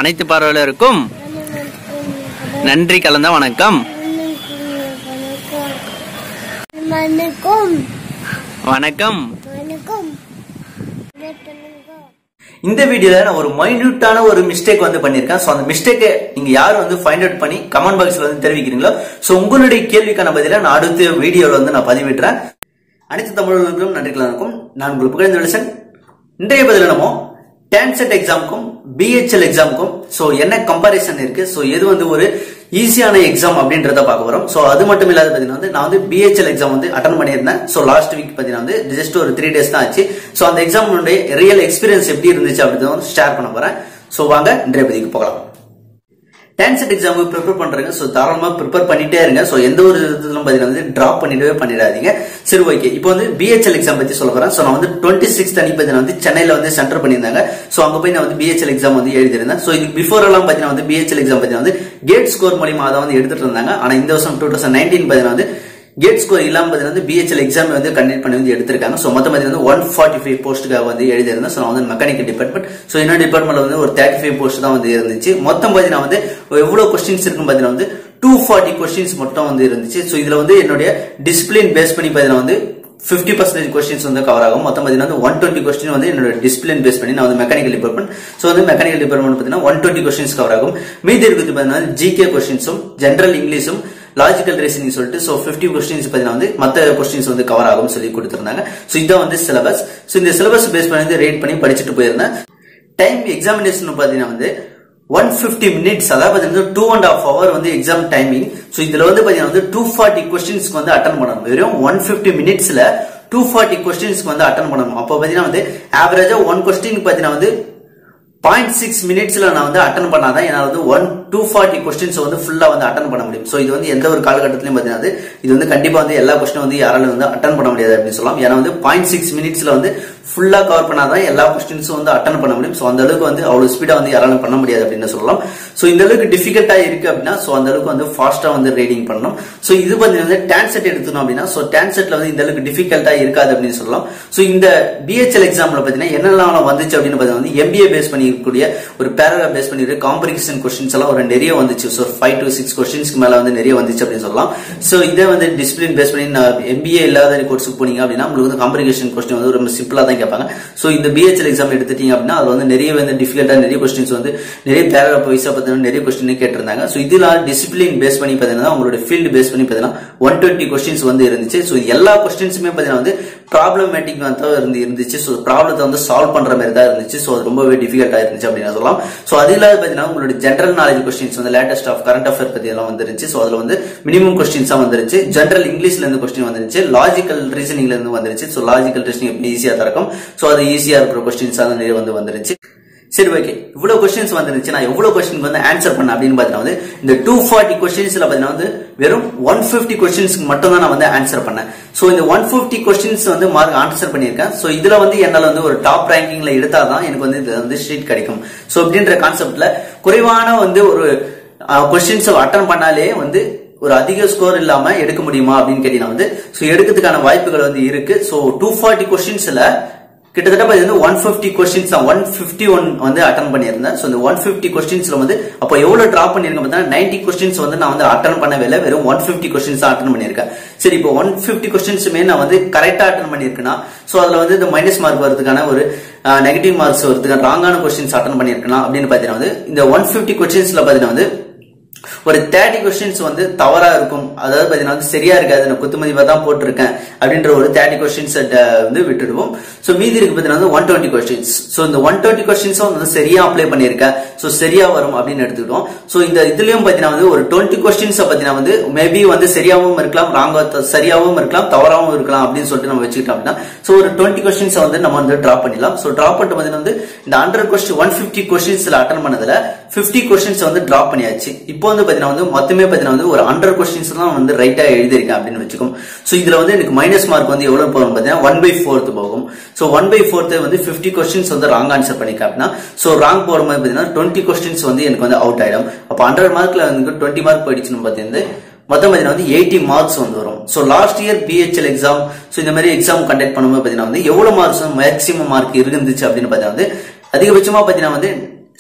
அனைத்து பார்வையாளருக்கும் நன்றி கலந்த வணக்கம். வணக்கம். இந்த வீடியோல நான் ஒரு மைன்யூட்டான ஒரு மிஸ்டேக் வந்து பண்ணிருக்கேன். சோ அந்த மிஸ்டேக்கை நீங்க யார் வந்து ஃபைண்ட் அவுட் பண்ணி கமெண்ட் பாக்ஸ்ல வந்து தெரிவிக்கிறீங்களோ சோ உங்களுடைய கேள்விக்கான பதில நான் அடுத்த வீடியோல வந்து நான் பதிவிடுறேன். அனைத்து தமிழர்களுக்கும் நன்றி கலந்துக்கும். நான் உங்களுக்கு புகழ்ந்த வில்சன். இன்றைய பதில நம்ம டான்செட் எக்ஸாமுக்கும் பிஹெச்எல் எக்ஸாமுக்கும் சோ என்ன கம்பாரிசன் இருக்கு, சோ எது வந்து ஒரு ஈஸியான எக்ஸாம் அப்படின்றத பார்க்க போறோம். சோ அது மட்டும் இல்லாத பாத்தீங்கன்னா வந்து நான் வந்து பிஹெச்எல் எக்ஸாம் வந்து அட்டன் பண்ணியிருந்தேன். சோ லாஸ்ட் வீக் பாத்தீங்கன்னா வந்து ஜஸ்ட் ஒரு 3 days தான் ஆச்சு. சோ அந்த எக்ஸாமுடைய ரியல் எக்ஸ்பீரியன்ஸ் எப்படி இருந்துச்சு அப்படின்னு வந்து ஷேர் பண்ண போறேன். சோ வாங்க இன்றைய பதிவுக்கு போகலாம். டான்செட் எக்ஸாமுக்கு ப்ரிப்பேர் பண்றீங்க, சோ தாராளமா ப்ரிப்பேர் பண்ணிட்டே இருங்க. சோ எந்த ஒரு இதுலும் பாத்தீங்கன்னா வந்து டிராப் பண்ணிடாதீங்க. சரி, ஓகே. இப்போ வந்து பிஹெச்எல் எக்ஸாம் பத்தி சொல்ல போறேன். சோ நான் வந்து 26th அன்னைக்கு பாத்தீங்கன்னா வந்து சென்னையில வந்து சென்டர் பண்ணியிருந்தாங்க. சோ அங்க போய் நான் வந்து பிஹெச்எல் எக்ஸாம் வந்து எழுதிருந்தேன். சோ இதுக்கு பிஃபோர் எல்லாம் பாத்தீங்கன்னா வந்து பிஹெச்எல் எக்ஸாம் பாத்தீங்கன்னா வந்து கேட் ஸ்கோர் மூலமா அதை வந்து எடுத்துட்டு இருந்தாங்க. ஆனா இந்த வருஷம் 2019 பாத்தீங்கன்னா வந்து கேட் ஸ்கோர் இல்லாம பாத்தீங்கன்னா வந்து பிஹெச்எல் எக்ஸாம் வந்து கண்டக்ட் பண்ணி வந்து எடுத்திருக்காங்க. சோ மொத்தம் பாத்தீங்கன்னா 145 போஸ்ட்டுக்காக வந்து எழுதிருந்தேன். சோ வந்து மெக்கானிக்கல் டிபார்ட்மெண்ட். சோ இன்னொரு டிபார்ட்மெண்ட்ல வந்து ஒரு 35 போஸ்ட் தான் வந்து இருந்துச்சு. மொத்தம் பாத்தீங்கன்னா வந்து எவ்வளவு கொஸ்டின்ஸ் இருக்கும் பாத்தீங்கன்னா வந்து 240 கொஸ்டின்ஸ் மட்டும் வந்து இருந்துச்சு. சோ இதுல வந்து என்னுடைய டிசிப்ளின் பேஸ் பண்ணி பாத்தீங்கன்னா வந்து 50% கொஸ்டின்ஸ் வந்து கவர் ஆகும். மொத்தம் பாத்தீங்கன்னா 120 கொஸ்டின் வந்து என்னோட டிசிப்ளின் பேஸ் பண்ணி நான் வந்து மெக்கானிக்கல் டிபார்ட்மெண்ட். சோ வந்து மெக்கானிக்கல் டிபார்ட்மெண்ட் பாத்தீங்கன்னா 120 கொஸ்டின்ஸ் கவர் ஆகும். மீதி இருக்கிறது பாத்தீங்கன்னா ஜிகே கொஸ்டின்ஸும் ஜெனரல் இங்கிலீஷும் லாஜிக்கல் ரீசனிங் சொல்லிட்டு சோ 50 கொஸ்டின்ஸ் பாத்தீங்கன்னா வந்து மத்த கொஸ்டின்ஸ் வந்து கவர் ஆகும் சொல்லி கொடுத்திருந்தாங்க. சோ இதான் வந்து சிலபஸ். சோ இந்த சிலபஸ் பேஸ் பண்ணி ரேட் பண்ணி படிச்சுட்டு போயிருந்தேன். டைம் எக்ஸாமினேஷன் பாத்தீங்கன்னா வந்து 150 minutes, அதாவது 2.5 hours வந்து எக்ஸாம் டைமிங். சோ இதுல வந்து பாத்தீங்கன்னா வந்து 240 கொஸ்டின்ஸ்க்கு வந்து அட்டன் பண்ணணும். வெறும் 150 minutesல 240 கொஸ்டின்ஸ்க்கு வந்து அட்டன் பண்ணணும். அப்போ பாத்தீங்கன்னா வந்து ஆவரேஜா 1 கொஸ்டினுக்கு பாத்தீங்கன்னா வந்து 0.6 minutesல நான் வந்து அட்டன் பண்ணாதான் என்னால வந்து 240 கொஸ்டின்ஸ் வந்து ஃபுல்லா வந்து அட்டன் பண்ண முடியும். சோ இது வந்து எந்த ஒரு காலகட்டத்திலயும் பாத்தீங்கன்னா இது வந்து கண்டிப்பா வந்து எல்லா கொஸ்டினும் வந்து யாராலும் வந்து அட்டன் பண்ண முடியாது அப்படின்னு சொல்லலாம். ஏன்னா வந்து 0.6 minutesல வந்து ஃபுல்லா கவர் பண்ணாதான் எல்லா கொஸ்டின்ஸும் வந்து அட்டன் பண்ண முடியும். சோ அந்த அளவுக்கு வந்து அவ்வளவு ஸ்பீடா வந்து யாராலும் பண்ண முடியாது அப்படின்னு சொல்லலாம். சோ இந்த அளவுக்கு டிஃபிகல்ட்டா இருக்கு அப்படின்னா சோ அந்த அளவுக்கு வந்து ஃபாஸ்டா வந்து ரீடிங் பண்ணணும். சோ இது பாத்தீங்கன்னா டான்செட் எடுத்துக்கணும் அப்படின்னா சோ டான்செட்ல வந்து இந்த அளவுக்கு டிஃபிகல்ட்டா இருக்காது அப்படின்னு சொல்லலாம். சோ இந்த பிஹெச்எல் எக்ஸாம்ல பாத்தீங்கன்னா என்னெல்லாம் வந்துச்சு அப்படின்னு பாத்தீங்கன்னா வந்து எம்பிஏ பேஸ் பண்ணி இருக்கக்கூடிய ஒரு பேராகிராஃப் பேஸ் பண்ணி காம்பரிசன் கொஸ்டின்ஸ் எல்லாம் ஒரு நிறைய வந்துச்சு. சோ 5 to 6 கொஸ்டின்ஸ்க்கு மேல வந்து நிறைய வந்துச்சு அப்படின்னு சொல்லலாம். சோ இதே வந்து டிசிப்ளின் பேஸ் பண்ணி எம்பிஏ இல்லாத கோர்ஸுக்கு போனீங்க அப்படின்னா உங்களுக்கு வந்து காம்பரிசன் கொஸ்டின் வந்து ரொம்ப சிம்பிளா தான் கேட்பாங்க. சோ இந்த பிஹெச்எல் எக்ஸாம் எடுத்துட்டீங்க அப்படின்னா அது வந்து நிறைய வந்து டிஃபிகல்ட்டா நிறைய கொஸ்டின்ஸ் வந்து நிறைய பேராகிராஃப் வைஸா பாத்தீங்கன்னா நிறைய கொஸ்டின் கேட்டிருந்தாங்க. சோ இதுல டிசிப்ளின் பேஸ் பண்ணி பாத்தீங்கன்னா உங்களோட ஃபீல்ட் பேஸ் பண்ணி பாத்தீங்கன்னா 120 கொஸ்டின்ஸ் வந்து இருந்துச்சு. சோ எல்லா கொஸ்டின்ஸுமே பாத்தீங்கன்னா வந்து ப்ராப்ளமேட்டிக் வந்து இருந்துச்சு. சோ ப்ராப்ளத்தை வந்து சால்வ் பண்ற மாதிரி தான் இருந்துச்சு. சோ அது ரொம்பவே டிஃபிகல்ட்டா இருந்துச்சு அப்படின்னு சொல்லலாம். சோ அது இல்லாத பாத்தீங்கன்னா உங்களோட ஜெனரல் நாலேஜ் கொஸ்டின்ஸ் வந்து லேட்டஸ்ட் ஆஃப் கரண்ட் அஃபேர் பத்தி எல்லாம் வந்துருச்சு. சோ அதுல வந்து மினிமம் கொஸ்டின்ஸா வந்துருச்சு. ஜெனரல் இங்கிலீஷ்ல இருந்து கொஸ்டின் வந்துருச்சு. லாஜிக்கல் ரீசனிங்ல இருந்து வந்துருச்சு. சோ லாஜிக்கல் ரீசனிங் ஈஸியா தான் இருக்கும். சோ அது ஈஸியா இருக்கிற கொஸ்டின்ஸ் நிறைய வந்து வந்துருச்சு. சரி, ஓகே. இவ்வளவு கொஸ்டின்ஸ் வந்துருச்சு. நான் எவ்வளவு கொஸ்டின் வந்து ஆன்சர் பண்ண அப்படின்னு பாத்தீங்கன்னா வந்து இந்த 240 கொஸ்டின்ஸ்ல பாத்தீங்கன்னா வந்து வெறும் 150 கொஸ்டின்ஸ்க்கு மட்டும் தான் நான் வந்து ஆன்சர் பண்ணேன். சோ இந்த 150 கொஸ்டின்ஸ் வந்து மார்க் ஆன்சர் பண்ணிருக்கேன். சோ இதுல வந்து என்னால வந்து ஒரு டாப் ரேங்கிங்ல எடுத்தாதான் எனக்கு வந்து இது வந்து ஷீட் கிடைக்கும். சோ அப்படின்ற கான்செப்ட்ல குறைவான வந்து ஒரு கொஸ்டின்ஸ் அட்டன் பண்ணாலே வந்து ஒரு அதிக ஸ்கோர் இல்லாம எடுக்க முடியுமா அப்படின்னு கேட்டீங்கன்னா வந்து சோ எடுக்கிறதுக்கான வாய்ப்புகள் வந்து இருக்கு. சோ 240 கொஸ்டின்ஸ்ல கிட்டத்தட்ட பாத்தீங்கன்னா 150 கொஸ்டின்ஸ் 151 வந்து அட்டன் பண்ணியிருந்தேன். சோ இந்த 150 கொஸ்டின்ஸ்ல வந்து அப்போ எவ்வளவு டிராப் பண்ணிருக்கேன் பார்த்தீங்கன்னா 90 கொஸ்டின்ஸ் வந்து நான் வந்து அட்டன் பண்ணவே இல்லை. வெறும் 150 கொஸ்டின்ஸ் அட்டன் பண்ணிருக்கேன். சரி, இப்போ 150 கொஸ்டின்ஸுமே நான் வந்து கரெக்டா அட்டன் பண்ணிருக்கேன்னா சோ அதுல வந்து இந்த மைனஸ் மார்க் வரதுக்கான ஒரு நெகட்டிவ் மார்க்ஸ் வரதுக்கான ராங்கான கொஸ்டின்ஸ் அட்டன் பண்ணிருக்கேன் அப்படின்னு பாத்தீங்கன்னா வந்து இந்த 150 கொஸ்டின்ஸ்ல பாத்தீங்கன்னா வந்து ஒரு 30 கொஸ்டின்ஸ் வந்து தவறா இருக்கும். அதாவது பாத்தீங்கன்னா வந்து சரியா இருக்காது, நான் குத்துமதிப்பா தான் போட்டிருக்கேன் அப்படின்ற ஒரு 30 கொஸ்டின்ஸ் வந்து விட்டுடுவோம். சோ மீதி இருக்கு பாத்தீங்கன்னா 120 கொஸ்டின்ஸ். சோ இந்த 120 கொஸ்டின்ஸும் வந்து சரியா அப்ளை பண்ணிருக்கேன். சோ சரியா வரும் அப்படின்னு எடுத்துக்கிட்டோம். சோ இந்த இதுலயும் பாத்தீங்கன்னா வந்து ஒரு 20 கொஸ்டின்ஸ் பாத்தீங்கன்னா வந்து மேபி வந்து சரியாவும் இருக்கலாம், சரியாவும் இருக்கலாம், தவறாவும் இருக்கலாம் அப்படின்னு சொல்லிட்டு நம்ம வச்சுக்கிட்டோம் அப்படின்னா சோ ஒரு 20 கொஸ்டின்ஸ் வந்து நம்ம வந்து டிராப் பண்ணிடலாம். சோ டிராப் பண்ணிட்டு பாத்தீங்கன்னா வந்து இந்த 150 கொஸ்டின்ஸ்ல அட்டன் பண்ணதுல 50 கொஸ்டின்ஸ் வந்து டிராப் பண்ணியாச்சு. இப்போ வந்து பாத்தீங்கன்னா வந்து மொத்தமே பாத்தீங்கன்னா வந்து ஒரு 100 கொஸ்டின்ஸ் தான் வந்து ரைட்டா எழுதிருக்கேன் அப்படின்னு வச்சுக்கோம். சோ இதுல வந்து எனக்கு மைனஸ் மார்க் வந்து எவ்வளவு போகும் பாத்தீங்கன்னா 1/4 போகும். சோ 1/4 வந்து 50 கொஸ்டின்ஸ் வந்து ராங் ஆன்சர் பண்ணிருக்கேன் அப்படின்னா சோ ராங் போடும்போது பாத்தீங்கன்னா 20 கொஸ்டின்ஸ் வந்து எனக்கு வந்து அவுட் ஆயிடும். அப்ப 100 மார்க்ல வந்து 20 மார்க் போயிடுச்சுன்னு பாத்தீங்கன்னா மொத்தம் பாத்தீங்கன்னா வந்து 80 மார்க்ஸ் வந்து வரும். So last year BHEL exam so இந்த மாதிரி எக்ஸாம் கண்டக்ட் பண்ணும்போது பாத்தீங்கன்னா வந்து எவ்வளவு மார்க்ஸ் மேக்ஸிமம் மார்க் இருந்துச்சு அப்படின்னு பாத்தீங்கன்னா வந்து அதிகபட்சமா பாத்தீங்கன்னா வந்து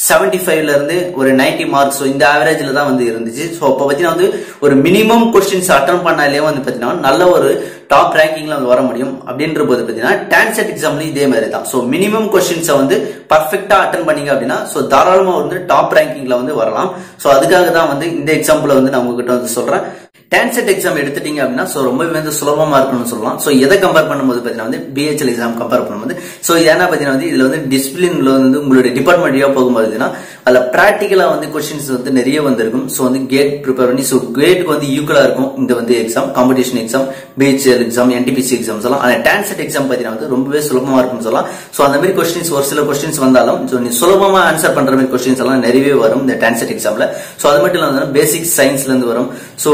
75ல இருந்து ஒரு 90 மார்க்ஸ் இந்த ஆவரேஜ்ல தான் வந்து இருந்துச்சு. சோ அப்ப பாத்தீங்கன்னா வந்து ஒரு மினிமம் கொஸ்டின்ஸ் அட்டன் பண்ணாலே வந்து பாத்தீங்கன்னா நல்ல ஒரு டாப் ரேங்கிங்ல வந்து வர முடியும். அப்படின்ற போது பாத்தீங்கன்னா டான்செட் எக்ஸாம்ல இதே மாதிரி தான். சோ மினிமம் கொஸ்டின்ஸை வந்து பர்ஃபெக்டா அட்டன் பண்ணீங்க அப்படின்னா சோ தாராளமா வந்து டாப் ரேங்கிங்ல வந்து வரலாம். சோ அதுக்காக தான் வந்து இந்த எக்ஸாம்பிள் வந்து நான் உங்ககிட்ட வந்து சொல்றேன். டான்செட் எக்ஸாம் எடுத்துட்டீங்க அப்படின்னா சோ ரொம்பவே வந்து சுலபமா இருக்கும்னு சொல்லலாம். சோ எதை கம்பேர் பண்ணும்போது பாத்தீங்கன்னா வந்து பிஹெச்எல் எக்ஸாம் கம்பேர் பண்ணும்போது சோ ஏன்னா பாத்தீங்கன்னா வந்து இதுல வந்து டிசிப்ளின்ல வந்து உங்களுடைய டிபார்ட்மெண்ட்லயா போகும்போதுன்னா அதுல பிராக்டிகலா வந்து கொஸ்டின்ஸ் வந்து நிறைய வந்திருக்கும். சோ வந்து கேட் ப்ரிப்பேர் பண்ணி சோ கேட்டுக்கு வந்து ஈக்குவலா இருக்கும் இந்த வந்து exam, competition exam, BHEL exam, NTPC exams எல்லாம். ஆனா டான்செட் எக்ஸாம் பாத்தீங்கன்னா வந்து ரொம்பவே சுலபமா இருக்கும்னு சொல்லலாம். சோ அந்த மாதிரி கொஸ்டின்ஸ் ஒரு சில கொஸ்டின்ஸ் வந்தாலும் சோ நீ சுலபமா ஆன்சர் பண்ற மாதிரி கொஸ்டின்ஸ் எல்லாம் நிறையவே வரும் இந்த டான்செட் எக்ஸாம்ல. சோ அது மட்டும் இல்லாம பேசிக் சயின்ஸ்ல இருந்து வரும், சோ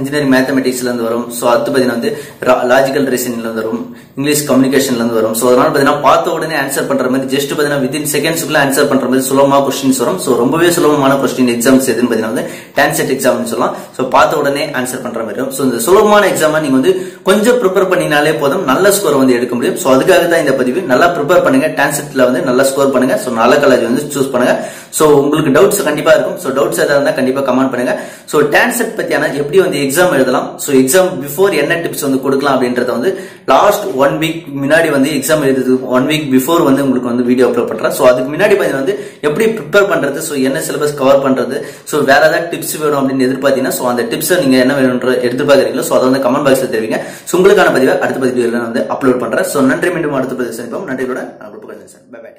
இன்ஜினியரிங் மேத்தமெட்டிக்ஸ்ல இருந்து வரும், சோ அது பாத்தீங்கன்னா வந்து லாஜிக்கல் ரீசனிங்ல இருந்து வரும், இங்கிலீஷ் கம்யூனிகேஷன்ல இருந்து வரும். சோ அதனால பாத்தீங்கன்னா பார்த்த உடனே ஆன்சர் பண்ற மாதிரி ஜஸ்ட் பாத்தீங்கன்னா வித்தின் செகண்ட்ஸ்க்குள்ள ஆன்சர் பண்ற மாதிரி சுலபமா கொஸ்டின்ஸ் வரும். சோ ரொம்பவே சுலபமான கொஸ்டின் எக்ஸாம்ஸ் எதுன்னு பாத்தீங்கன்னா வந்து டான்செட் எக்ஸாம்னு சொல்லலாம். சோ பார்த்த உடனே ஆன்சர் பண்ற மாதிரி வரும். சோ இந்த சுலபமான எக்ஸாம் நீங்க வந்து கொஞ்சம் ப்ரிப்பேர் பண்ணினாலே போதும் நல்ல ஸ்கோர் வந்து எடுக்க முடியும். சோ அதுக்காக தான் இந்த பதிவு. நல்லா ப்ரிப்பேர் பண்ணுங்க, டான்செட்ல வந்து நல்லா ஸ்கோர் பண்ணுங்க. சோ நல்ல காலேஜ் வந்து சூஸ் பண்ணுங்க. சோ உங்களுக்கு டவுட்ஸ் கண்டிப்பா இருக்கும். சோ டவுட்ஸ் ஏதாவது இருந்தா கண்டிப்பா கமெண்ட் பண்ணுங்க. சோ டான்செட் பத்தியான எப்படி வந்து எக்ஸாம் எழுதலாம், சோ எக்ஸாம் பிஃபோர் என்ன டிப்ஸ் வந்து கொடுக்கலாம் அப்படின்றத வந்து லாஸ்ட் 1 வீக் முன்னாடி வந்து எக்ஸாம் எழுதுறது 1 வீக் பிஃபோர் வந்து உங்களுக்கு வந்து வீடியோ அப்லோட் பண்றேன். சோ அதுக்கு முன்னாடி பாத்தீங்கன்னா வந்து எப்படி ப்ரிப்பேர் பண்றது, சோ என்ன சிலபஸ் கவர் பண்றது, சோ வேற ஏதாவது டிப்ஸ் வேணும் அப்படின்னு எதிர்பார்த்தீங்கன்னா சோ அந்த டிப்ஸ் நீங்க என்ன வேணும்ன்ற எதிர்பார்க்கறீங்களோ சோ அதை வந்து கமெண்ட் பாக்ஸ்ல தெரிவிங்க. சோ உங்களுக்கான பதிவை அடுத்த பதிவுல வந்து அப்லோட் பண்றேன். சோ நன்றி, மீண்டும் அடுத்த பதிவு சந்திப்போம். நன்றியோட நான் பை பை.